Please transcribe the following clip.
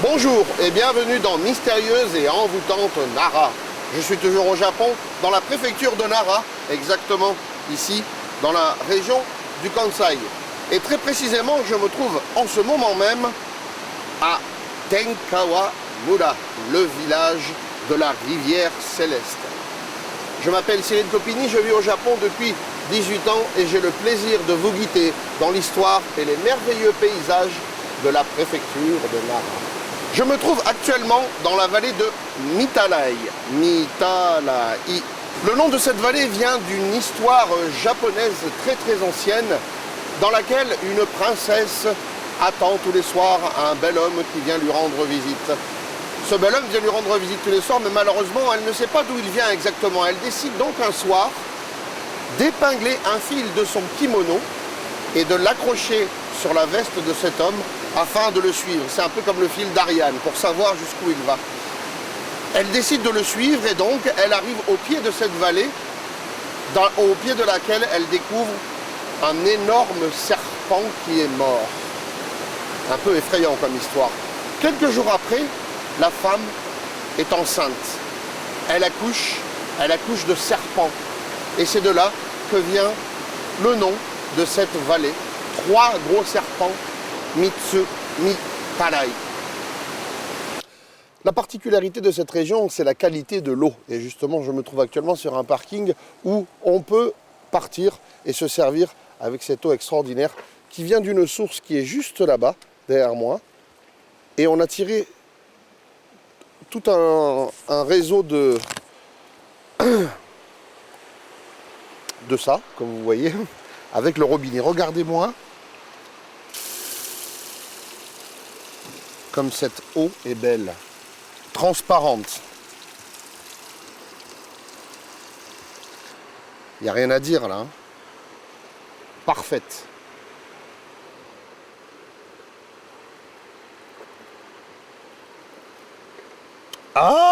Bonjour et bienvenue dans Mystérieuse et Envoûtante Nara. Je suis toujours au Japon, dans la préfecture de Nara, exactement ici, dans la région du Kansai. Et très précisément, je me trouve en ce moment même à Tenkawamura, le village de la rivière céleste. Je m'appelle Cyril Copini, je vis au Japon depuis 18 ans et j'ai le plaisir de vous guider dans l'histoire et les merveilleux paysages de la préfecture de Nara. Je me trouve actuellement dans la vallée de Mitalai. Mitalai. Le nom de cette vallée vient d'une histoire japonaise très ancienne dans laquelle une princesse attend tous les soirs un bel homme qui vient lui rendre visite. Ce bel homme vient lui rendre visite tous les soirs, mais malheureusement, elle ne sait pas d'où il vient exactement. Elle décide donc un soir d'épingler un fil de son kimono et de l'accrocher sur la veste de cet homme afin de le suivre. C'est un peu comme le fil d'Ariane, pour savoir jusqu'où il va. Elle décide de le suivre et donc elle arrive au pied de cette vallée, au pied de laquelle elle découvre un énorme serpent qui est mort. Un peu effrayant comme histoire. Quelques jours après, la femme est enceinte. Elle accouche de serpent. Et c'est de là que vient le nom de cette vallée. 3 gros serpents, Mitalai. La particularité de cette région, c'est la qualité de l'eau. Et justement, je me trouve actuellement sur un parking où on peut partir et se servir avec cette eau extraordinaire qui vient d'une source qui est juste là-bas, derrière moi. Et on a tiré tout un réseau de ça, comme vous voyez, avec le robinet. Regardez-moi comme cette eau est belle, transparente. Il n'y a rien à dire là. Parfaite. Ah!